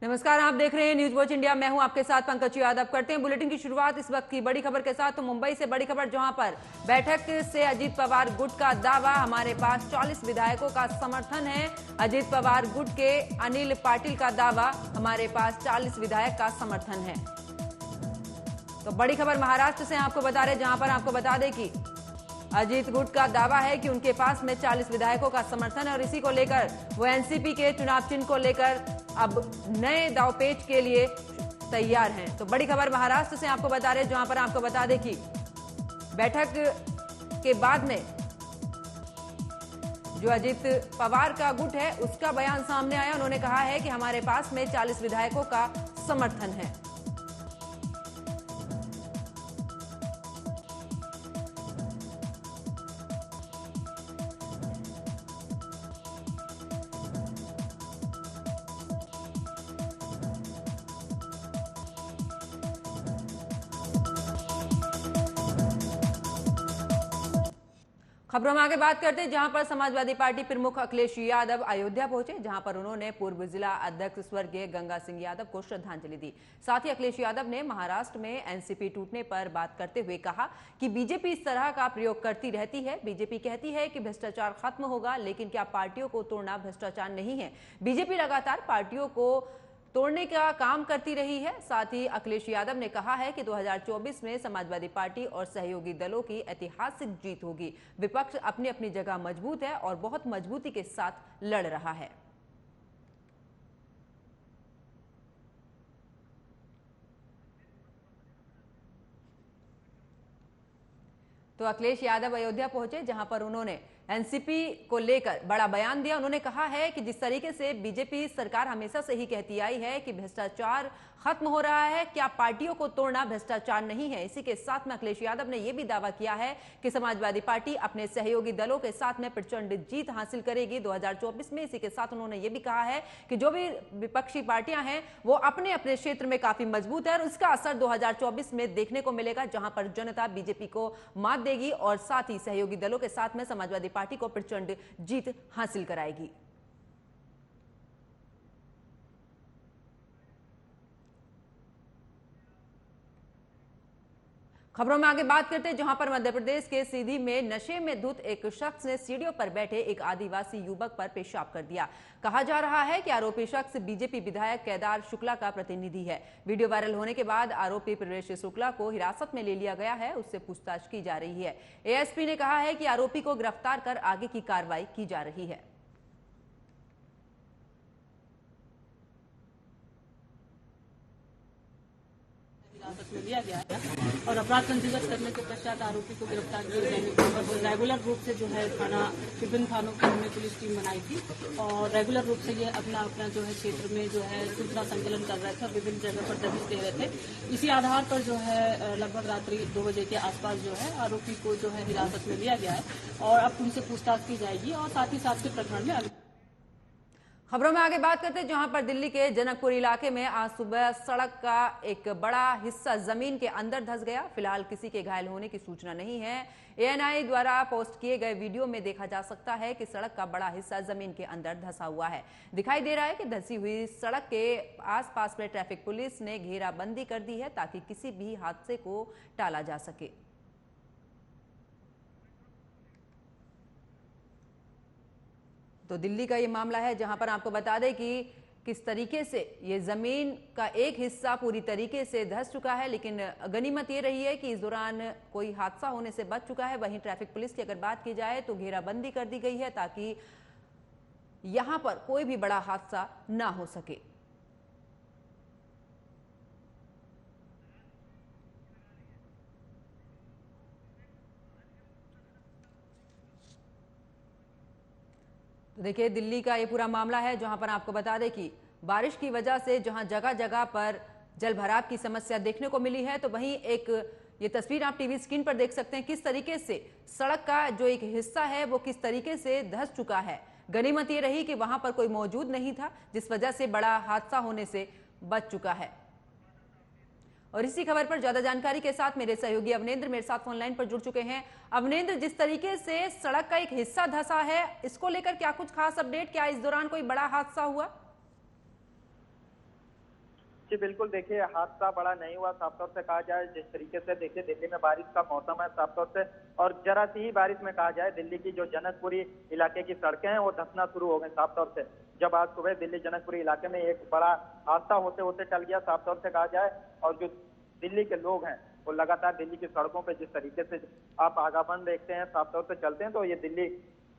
नमस्कार, आप देख रहे हैं न्यूज वॉच इंडिया। मैं हूं आपके साथ पंकज यादव। करते हैं बुलेटिन की शुरुआत इस वक्त की बड़ी खबर के साथ। तो मुंबई से बड़ी खबर, जहां पर बैठक से अजीत पवार गुट का दावा, हमारे पास 40 विधायकों का समर्थन है। अजीत पवार गुट के अनिल पाटिल का दावा, हमारे पास 40 विधायक का समर्थन है। तो बड़ी खबर महाराष्ट्र से आपको बता रहे, जहां पर आपको बता दें कि अजीत गुट का दावा है कि उनके पास में 40 विधायकों का समर्थन है और इसी को लेकर वो एनसीपी के चुनाव चिन्ह को लेकर अब नए दांवपेच के लिए तैयार हैं। तो बड़ी खबर महाराष्ट्र से आपको बता रहे, जहां पर आपको बता दें कि बैठक के बाद में जो अजीत पवार का गुट है उसका बयान सामने आया। उन्होंने कहा है कि हमारे पास में 40 विधायकों का समर्थन है। खबरों में आगे बात करते हैं, जहां पर समाजवादी पार्टी प्रमुख अखिलेश यादव अयोध्या पहुंचे, जहां पर उन्होंने पूर्व जिला अध्यक्ष स्वर्गीय गंगा सिंह यादव को श्रद्धांजलि दी। साथ ही अखिलेश यादव ने महाराष्ट्र में एनसीपी टूटने पर बात करते हुए कहा कि बीजेपी इस तरह का प्रयोग करती रहती है। बीजेपी कहती है कि भ्रष्टाचार खत्म होगा, लेकिन क्या पार्टियों को तोड़ना भ्रष्टाचार नहीं है? बीजेपी लगातार पार्टियों को तोड़ने का काम करती रही है। साथ ही अखिलेश यादव ने कहा है कि 2024 में समाजवादी पार्टी और सहयोगी दलों की ऐतिहासिक जीत होगी। विपक्ष अपनी अपनी जगह मजबूत है और बहुत मजबूती के साथ लड़ रहा है। तो अखिलेश यादव अयोध्या पहुंचे, जहां पर उन्होंने एनसीपी को लेकर बड़ा बयान दिया। उन्होंने कहा है कि जिस तरीके से बीजेपी सरकार हमेशा से ही कहती आई है कि भ्रष्टाचार खत्म हो रहा है, क्या पार्टियों को तोड़ना भ्रष्टाचार नहीं है? इसी के साथ में अखिलेश यादव ने यह भी दावा किया है कि समाजवादी पार्टी अपने सहयोगी दलों के साथ में प्रचंड जीत हासिल करेगी 2024 में। इसी के साथ उन्होंने यह भी कहा है कि जो भी विपक्षी पार्टियां हैं वो अपने अपने क्षेत्र में काफी मजबूत है और उसका असर 2024 में देखने को मिलेगा, जहां पर जनता बीजेपी को मात देगी और साथ ही सहयोगी दलों के साथ में समाजवादी पार्टी को प्रचंड जीत हासिल कराएगी। खबरों में आगे बात करते हैं, जहां पर मध्य प्रदेश के सीधी में नशे में धुत एक शख्स ने सीढ़ियों पर बैठे एक आदिवासी युवक पर पेशाब कर दिया। कहा जा रहा है कि आरोपी शख्स बीजेपी विधायक केदार शुक्ला का प्रतिनिधि है। वीडियो वायरल होने के बाद आरोपी प्रवेश शुक्ला को हिरासत में ले लिया गया है, उससे पूछताछ की जा रही है। एएसपी ने कहा है कि आरोपी को गिरफ्तार कर आगे की कार्रवाई की जा रही है। हिरासत में लिया गया है और अपराध पंजीबद्ध करने के पश्चात आरोपी को गिरफ्तार किए जाने के रेगुलर रूप से जो है विभिन्न थानों की हमने पुलिस टीम बनाई थी और रेगुलर रूप से ये अपना अपना जो है क्षेत्र में जो है सूचना संकलन कर रहे थे और विभिन्न जगह पर दबिश दे रहे थे। इसी आधार पर जो है लगभग रात्रि 2 बजे के आसपास जो है आरोपी को जो है हिरासत में लिया गया है और अब उनसे पूछताछ की जाएगी और साथ ही साथ के प्रकरण में खबरों में आगे बात करते हैं, जहां पर दिल्ली के जनकपुर इलाके में आज सुबह सड़क का एक बड़ा हिस्सा जमीन के अंदर धंस गया। फिलहाल किसी के घायल होने की सूचना नहीं है। एएनआई द्वारा पोस्ट किए गए वीडियो में देखा जा सकता है कि सड़क का बड़ा हिस्सा जमीन के अंदर धंसा हुआ है। दिखाई दे रहा है कि धंसी हुई सड़क के आसपास में ट्रैफिक पुलिस ने घेराबंदी कर दी है ताकि किसी भी हादसे को टाला जा सके। तो दिल्ली का ये मामला है, जहां पर आपको बता दें कि किस तरीके से ये जमीन का एक हिस्सा पूरी तरीके से धंस चुका है, लेकिन गनीमत ये रही है कि इस दौरान कोई हादसा होने से बच चुका है। वहीं ट्रैफिक पुलिस की अगर बात की जाए तो घेराबंदी कर दी गई है ताकि यहां पर कोई भी बड़ा हादसा ना हो सके। तो देखिए, दिल्ली का ये पूरा मामला है, जहां पर आपको बता दें कि बारिश की वजह से जहां जगह जगह पर जल भराव की समस्या देखने को मिली है, तो वहीं एक ये तस्वीर आप टीवी स्क्रीन पर देख सकते हैं किस तरीके से सड़क का जो एक हिस्सा है वो किस तरीके से धंस चुका है। गनीमत ये रही कि वहां पर कोई मौजूद नहीं था, जिस वजह से बड़ा हादसा होने से बच चुका है। और इसी खबर पर ज्यादा जानकारी के साथ मेरे सहयोगी अवनेंद्र मेरे साथ फोन लाइन पर जुड़ चुके हैं। अवनेंद्र, जिस तरीके से सड़क का एक हिस्सा धंसा है, इसको लेकर क्या कुछ खास अपडेट? क्या इस दौरान कोई बड़ा हादसा हुआ? जी बिल्कुल, देखिए हादसा बड़ा नहीं हुआ, साफ तौर से कहा जाए। जिस तरीके से देखिए दिल्ली में बारिश का मौसम है साफ तौर से, और जरा सी ही बारिश में कहा जाए दिल्ली की जो जनकपुरी इलाके की सड़कें हैं वो धंसना शुरू हो गई साफ तौर से। जब आज सुबह दिल्ली जनकपुरी इलाके में एक बड़ा हादसा होते होते टल गया साफ तौर से कहा जाए, और जो दिल्ली के लोग हैं वो लगातार दिल्ली की सड़कों पर जिस तरीके से आप आवागमन देखते हैं साफ तौर से चलते हैं, तो ये दिल्ली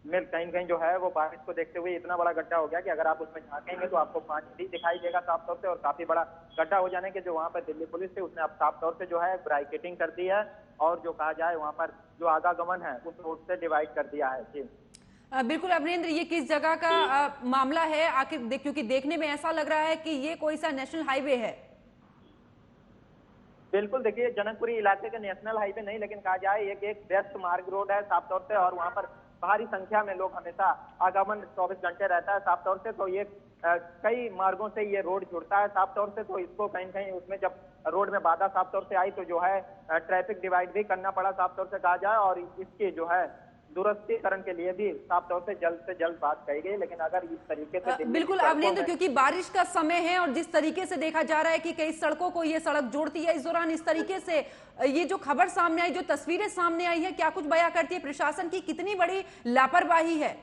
में कहीं कहीं जो है वो बारिश को देखते हुए इतना बड़ा गड्ढा हो गया कि अगर आप उसमें झांकेंगे तो आपको पानी भी दिखाई देगा साफ तौर से, और काफी बड़ा गड्ढा हो जाने के जो वहां पर दिल्ली पुलिस थी उसने अब साफ तौर से जो है ब्राइकेटिंग कर दी है, और जो कहा जाए वहां पर जो आवागमन है उस रोड से डिवाइड कर दिया है। जी बिल्कुल अमरेंद्र, ये किस जगह का मामला है आखिर क्योंकि देखने में ऐसा लग रहा है कि ये कोई सा नेशनल हाईवे है। बिल्कुल, देखिए जनकपुरी इलाके के नेशनल हाईवे नहीं, लेकिन कहा जाए एक व्यस्त मार्ग रोड है साफ तौर से, और वहां पर भारी संख्या में लोग हमेशा आगमन 24 घंटे रहता है साफ तौर से। तो ये कई मार्गों से ये रोड जुड़ता है साफ तौर से, तो इसको कहीं कहीं उसमें जब रोड में बाधा साफ तौर से आई तो जो है ट्रैफिक डिवाइड भी करना पड़ा साफ तौर से कहा जाए, और इसके जो है दुरुस्तीकरण के लिए भी साफ तौर से जल्द बात कही गई। लेकिन अगर इस तरीके से बिल्कुल अमरेंद्र, क्योंकि बारिश का समय है और जिस तरीके से देखा जा रहा है कि कई सड़कों को ये सड़क जोड़ती है, इस दौरान इस तरीके से ये जो खबर सामने आई, जो तस्वीरें सामने आई है, क्या कुछ बयां करती है प्रशासन की कितनी बड़ी लापरवाही है?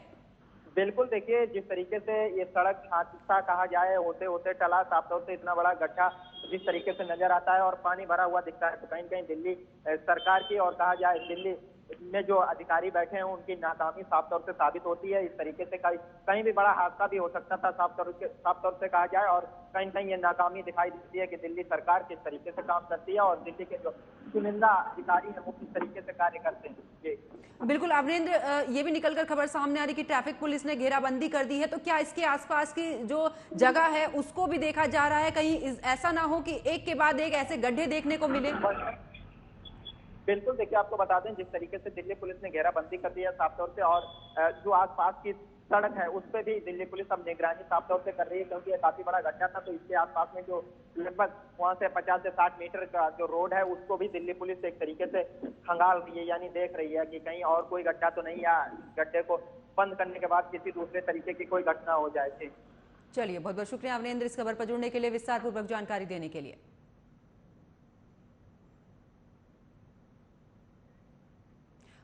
बिल्कुल, देखिए जिस तरीके से ये सड़क हादसा कहा जाए होते होते टला साफ तौर से, इतना बड़ा गड्ढा जिस तरीके से नजर आता है और पानी भरा हुआ दिखता है, तो कहीं कहीं दिल्ली सरकार की और कहा जाए दिल्ली में जो अधिकारी बैठे हैं उनकी नाकामी साफ तौर से साबित होती है। इस तरीके से कहीं भी बड़ा हादसा भी हो सकता था साफ तौर से कहा जाए, और कहीं कहीं ये नाकामी दिखाई देती है कि दिल्ली सरकार किस तरीके से काम करती है और दिल्ली के जो चुनिंदा अधिकारी हैं वो किस तरीके से कार्य करते हैं। जी बिल्कुल अमरेंद्र, ये भी निकलकर खबर सामने आ रही कि ट्रैफिक पुलिस ने घेराबंदी कर दी है, तो क्या इसके आसपास की जो जगह है उसको भी देखा जा रहा है? कहीं ऐसा ना हो कि एक के बाद एक ऐसे गड्ढे देखने को मिले। बिल्कुल, देखिए आपको बता दें जिस तरीके से दिल्ली पुलिस ने घेराबंदी कर दी है साफ तौर से, और जो आसपास की सड़क है उस पर भी दिल्ली पुलिस अब निगरानी साफ तौर से कर रही है, क्योंकि ये काफी बड़ा गड्ढा था। तो इसके आसपास में जो लगभग वहां से 50 से 60 मीटर का जो रोड है उसको भी दिल्ली पुलिस एक तरीके से खंगाल रही है, यानी देख रही है कि कहीं और कोई गड्ढा तो नहीं, या गड्ढे को बंद करने के बाद किसी दूसरे तरीके की कोई घटना हो जाए। थी चलिए, बहुत बहुत शुक्रिया अमरेंद्र इस खबर पर जुड़ने के लिए, विस्तार पूर्वक जानकारी देने के लिए।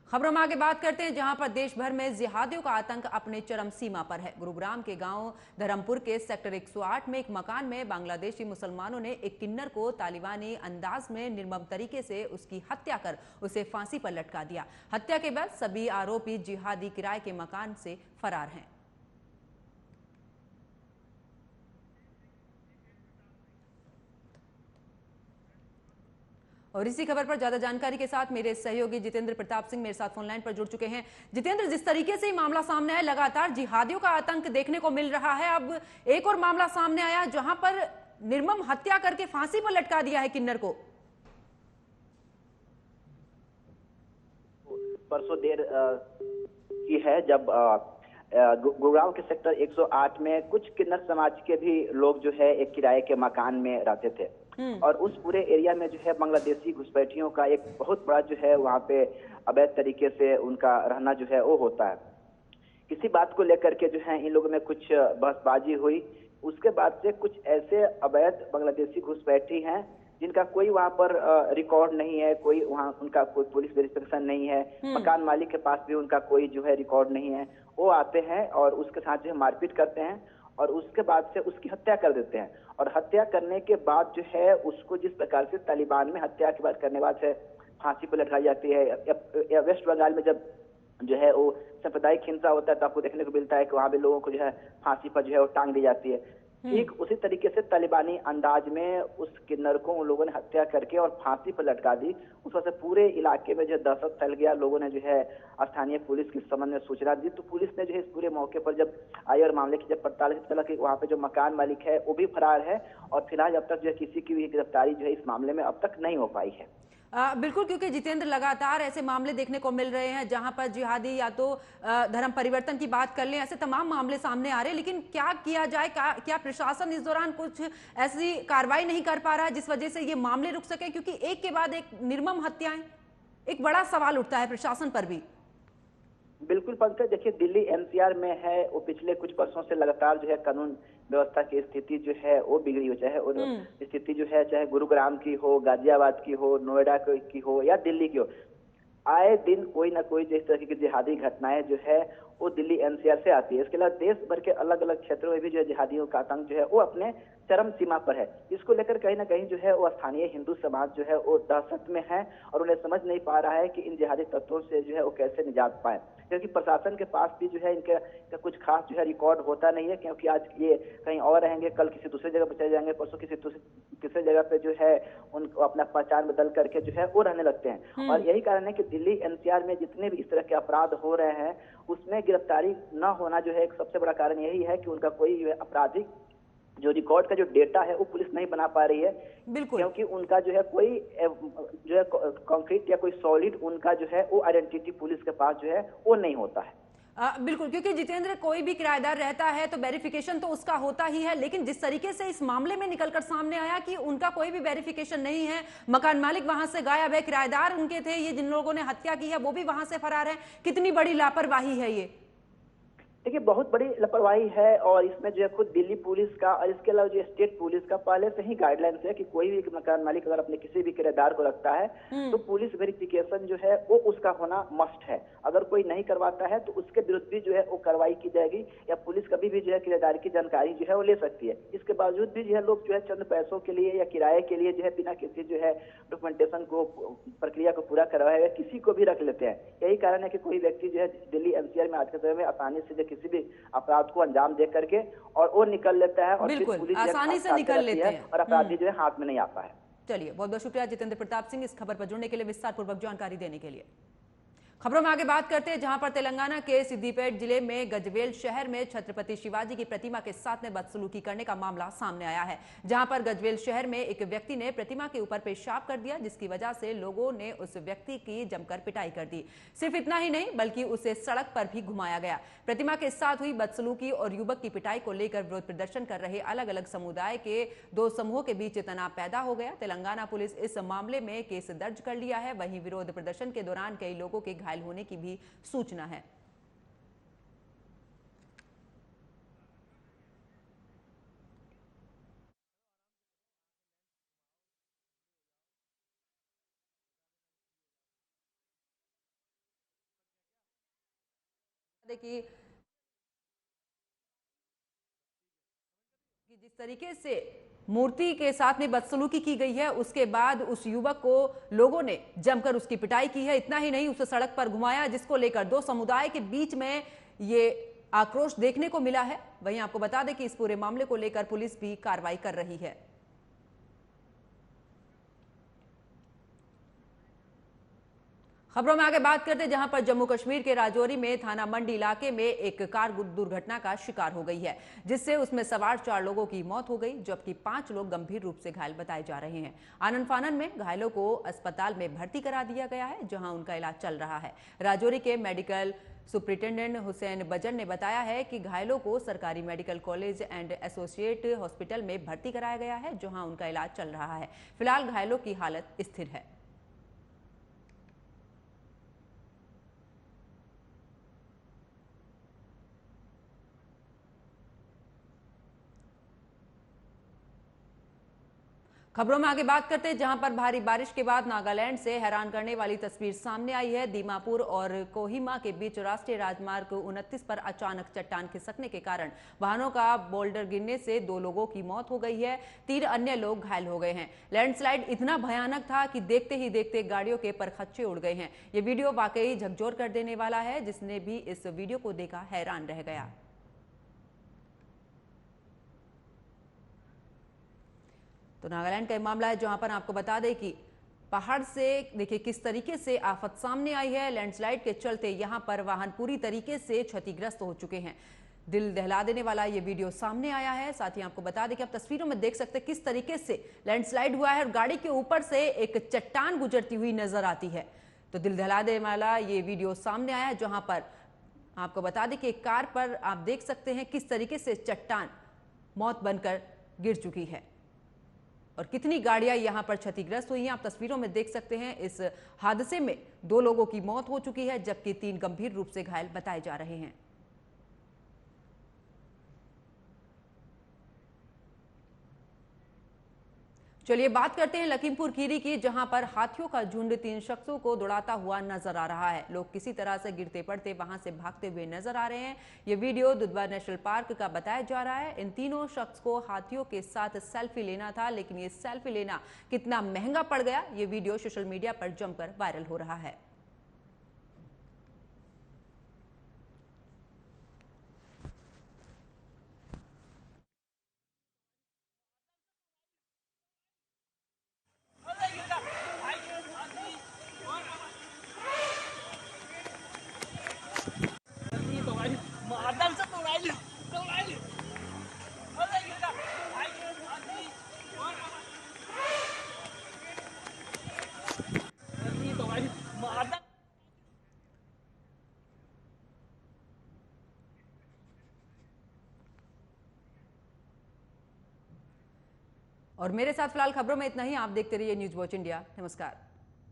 खबरों में आगे बात करते हैं जहां पर देश भर में जिहादियों का आतंक अपने चरम सीमा पर है। गुरुग्राम के गांव धरमपुर के सेक्टर 108 में एक मकान में बांग्लादेशी मुसलमानों ने एक किन्नर को तालिबानी अंदाज में निर्मम तरीके से उसकी हत्या कर उसे फांसी पर लटका दिया। हत्या के बाद सभी आरोपी जिहादी किराए के मकान से फरार हैं। और इसी खबर पर ज्यादा जानकारी के साथ मेरे सहयोगी जितेंद्र प्रताप सिंह मेरे साथ फोन लाइन पर जुड़ चुके हैं। जितेंद्र, जिस तरीके से मामला सामने आया, लगातार जिहादियों का आतंक देखने को मिल रहा है। अब एक और मामला सामने आया जहां पर निर्मम हत्या करके फांसी पर लटका दिया है किन्नर को। परसों देर की है जब गुरुग्राम के सेक्टर 108 में कुछ किन्नर समाज के भी लोग जो है एक किराए के मकान में रहते थे, और उस पूरे एरिया में जो है बांग्लादेशी घुसपैठियों का एक बहुत बड़ा जो है वहाँ पे अवैध तरीके से उनका रहना जो है वो होता है। किसी बात को लेकर के जो है इन लोगों में कुछ बहसबाजी हुई, उसके बाद से कुछ ऐसे अवैध बांग्लादेशी घुसपैठी हैं जिनका कोई वहाँ पर रिकॉर्ड नहीं है, कोई वहाँ उनका कोई पुलिस वेरिफिकेशन नहीं है, मकान मालिक के पास भी उनका कोई जो है रिकॉर्ड नहीं है। वो आते हैं और उसके साथ जो है मारपीट करते हैं और उसके बाद से उसकी हत्या कर देते हैं, और हत्या करने के बाद जो है उसको जिस प्रकार से तालिबान में हत्या के बाद करने बाद से फांसी पर लटकाई जाती है, या वेस्ट बंगाल में जब जो है वो सांप्रदायिक हिंसा होता है तो आपको देखने को मिलता है कि वहाँ भी लोगों को जो है फांसी पर जो है वो टांग दी जाती है। ठीक उसी तरीके से तालिबानी अंदाज में उस किन्नर को उन लोगों ने हत्या करके और फांसी पर लटका दी। उस वजह से पूरे इलाके में जो दहशत फैल गया। लोगों ने जो है स्थानीय पुलिस के संबंध में सूचना दी, तो पुलिस ने जो है इस पूरे मौके पर जब आई और मामले की जब पड़ताल चला कि वहाँ पे जो मकान मालिक है वो भी फरार है, और फिलहाल अब तक जो है किसी की भी गिरफ्तारी जो है इस मामले में अब तक नहीं हो पाई है। बिल्कुल, क्योंकि जितेंद्र लगातार ऐसे मामले देखने को मिल रहे हैं जहां पर जिहादी या तो धर्म परिवर्तन की बात कर लें, ऐसे तमाम मामले सामने आ रहे हैं। लेकिन क्या किया जाए, क्या प्रशासन इस दौरान कुछ ऐसी कार्रवाई नहीं कर पा रहा है जिस वजह से ये मामले रुक सके? क्योंकि एक के बाद एक निर्मम हत्याएं, एक बड़ा सवाल उठता है प्रशासन पर भी। बिल्कुल पंकज, देखिए दिल्ली एनसीआर में है, वो पिछले कुछ वर्षों से लगातार जो है कानून व्यवस्था की स्थिति जो है वो बिगड़ी हो, चाहे वो स्थिति जो है चाहे गुरुग्राम की हो, गाजियाबाद की हो, नोएडा की हो या दिल्ली की हो, आए दिन कोई ना कोई जिस तरह की जिहादी घटनाएं जो है वो दिल्ली एनसीआर से आती है। इसके अलावा देश भर के अलग अलग क्षेत्रों में भी जो है जिहादियों का आतंक जो है वो अपने चरम सीमा पर है। इसको लेकर कहीं ना कहीं जो है वो स्थानीय हिंदू समाज जो है वो दहशत में है और उन्हें समझ नहीं पा रहा है कि इन जिहादी तत्वों से जो है वो कैसे निजात पाए, क्योंकि प्रशासन के पास भी जो है इनका कुछ खास जो है रिकॉर्ड होता नहीं है, क्योंकि आज ये कहीं और रहेंगे, कल किसी दूसरी जगह पर चले जाएंगे, परसों किसी तीसरे जगह पे जो है उनको अपना पहचान बदल करके जो है वो रहने लगते हैं। और यही कारण है कि दिल्ली एनसीआर में जितने भी इस तरह के अपराध हो रहे हैं उसमें गिरफ्तारी न होना जो है एक सबसे बड़ा कारण यही है कि उनका कोई जो है आपराधिक जो रिकॉर्ड का जो डेटा है वो पुलिस नहीं बना पा रही है, बिल्कुल, क्योंकि उनका जो है कोई जो है कॉन्क्रीट या कोई सॉलिड उनका जो है वो आइडेंटिटी पुलिस के पास जो है वो नहीं होता है। बिल्कुल, क्योंकि जितेंद्र कोई भी किराएदार रहता है तो वेरिफिकेशन तो उसका होता ही है, लेकिन जिस तरीके से इस मामले में निकलकर सामने आया कि उनका कोई भी वेरिफिकेशन नहीं है, मकान मालिक वहां से गायब है, किराएदार उनके थे, ये जिन लोगों ने हत्या की है वो भी वहां से फरार है, कितनी बड़ी लापरवाही है ये। देखिए बहुत बड़ी लापरवाही है और इसमें जो है खुद दिल्ली पुलिस का और इसके अलावा जो स्टेट पुलिस का पहले से ही गाइडलाइंस है कि कोई भी मकान मालिक अगर अपने किसी भी किराएदार को रखता है तो पुलिस वेरिफिकेशन जो है वो उसका होना मस्ट है। अगर कोई नहीं करवाता है तो उसके विरुद्ध भी जो है वो कार्रवाई की जाएगी या पुलिस कभी भी जो है किराएदार की जानकारी जो है वो ले सकती है। इसके बावजूद भी जो है लोग जो है चंद पैसों के लिए या किराए के लिए जो है बिना किसी जो है डॉक्यूमेंटेशन को प्रक्रिया को पूरा करवाए हुए किसी को भी रख लेते हैं। यही कारण है कि कोई व्यक्ति जो है दिल्ली एनसीआर में आज के समय में आसानी से किसी भी अपराध को अंजाम दे करके और वो निकल लेता है और फिर पुलिस आसानी से निकल लेते हैं और अपराधी जो है हाथ में नहीं आता है। चलिए, बहुत बहुत शुक्रिया जितेंद्र प्रताप सिंह इस खबर पर जुड़ने के लिए, विस्तार पूर्वक जानकारी देने के लिए। खबरों में आगे बात करते हैं जहां पर तेलंगाना के सिद्दीपेट जिले में गजवेल शहर में छत्रपति शिवाजी की प्रतिमा के साथ में बदसलूकी करने का मामला सामने आया है, जहां पर गजवेल शहर में एक व्यक्ति ने प्रतिमा के ऊपर पेशाब कर दिया, जिसकी वजह से लोगों ने उस व्यक्ति की जमकर पिटाई कर दी। सिर्फ इतना ही नहीं बल्कि उसे सड़क पर भी घुमाया गया। प्रतिमा के साथ हुई बदसलूकी और युवक की पिटाई को लेकर विरोध प्रदर्शन कर रहे अलग अलग समुदाय के दो समूहों के बीच तनाव पैदा हो गया। तेलंगाना पुलिस इस मामले में केस दर्ज कर लिया है। वहीं विरोध प्रदर्शन के दौरान कई लोगों के घायल होने की भी सूचना है। देखिए जिस तरीके से मूर्ति के साथ में बदसलूकी की गई है, उसके बाद उस युवक को लोगों ने जमकर उसकी पिटाई की है। इतना ही नहीं, उसे सड़क पर घुमाया, जिसको लेकर दो समुदाय के बीच में ये आक्रोश देखने को मिला है। वहीं आपको बता दें कि इस पूरे मामले को लेकर पुलिस भी कार्रवाई कर रही है। खबरों में आगे बात करते हैं जहां पर जम्मू कश्मीर के राजौरी में थाना मंडी इलाके में एक कार दुर्घटना का शिकार हो गई है, जिससे उसमें सवार 4 लोगों की मौत हो गई, जबकि 5 लोग गंभीर रूप से घायल बताए जा रहे हैं। आनन फानन में घायलों को अस्पताल में भर्ती करा दिया गया है, जहां उनका इलाज चल रहा है। राजौरी के मेडिकल सुप्रिंटेंडेंट हुसैन बजर ने बताया है कि घायलों को सरकारी medical college and associate hospital में भर्ती कराया गया है, जहां उनका इलाज चल रहा है। फिलहाल घायलों की हालत स्थिर है। खबरों में आगे बात करते हैं जहां पर भारी बारिश के बाद नागालैंड से हैरान करने वाली तस्वीर सामने आई है। दीमापुर और कोहिमा के बीच राष्ट्रीय राजमार्ग 29 पर अचानक चट्टान खिसकने के कारण वाहनों का बोल्डर गिरने से 2 लोगों की मौत हो गई है, 3 अन्य लोग घायल हो गए हैं। लैंडस्लाइड इतना भयानक था कि देखते ही देखते गाड़ियों के परखच्चे उड़ गए हैं। ये वीडियो वाकई झकझोर कर देने वाला है, जिसने भी इस वीडियो को देखा हैरान रह गया। तो नागालैंड का एक मामला है जहां पर आपको बता दें कि पहाड़ से देखिए किस तरीके से आफत सामने आई है। लैंडस्लाइड के चलते यहां पर वाहन पूरी तरीके से क्षतिग्रस्त हो चुके हैं। दिल दहला देने वाला ये वीडियो सामने आया है। साथ ही आपको बता दें कि आप तस्वीरों में देख सकते हैं किस तरीके से लैंडस्लाइड हुआ है और गाड़ी के ऊपर से एक चट्टान गुजरती हुई नजर आती है। तो दिल दहला देने वाला ये वीडियो सामने आया है, जहां पर आपको बता दें कि एक कार पर आप देख सकते हैं किस तरीके से चट्टान मौत बनकर गिर चुकी है और कितनी गाड़ियां यहां पर क्षतिग्रस्त हुई हैं। आप तस्वीरों में देख सकते हैं इस हादसे में 2 लोगों की मौत हो चुकी है, जबकि 3 गंभीर रूप से घायल बताए जा रहे हैं। चलिए बात करते हैं लखीमपुर खीरी की, जहां पर हाथियों का झुंड 3 शख्सों को दौड़ाता हुआ नजर आ रहा है। लोग किसी तरह से गिरते पड़ते वहां से भागते हुए नजर आ रहे हैं। ये वीडियो दुधवा नेशनल पार्क का बताया जा रहा है। इन तीनों शख्स को हाथियों के साथ सेल्फी लेना था, लेकिन ये सेल्फी लेना कितना महंगा पड़ गया, ये वीडियो सोशल मीडिया पर जमकर वायरल हो रहा है। और मेरे साथ फिलहाल खबरों में इतना ही। आप देखते रहिए न्यूज वॉच इंडिया। नमस्कार।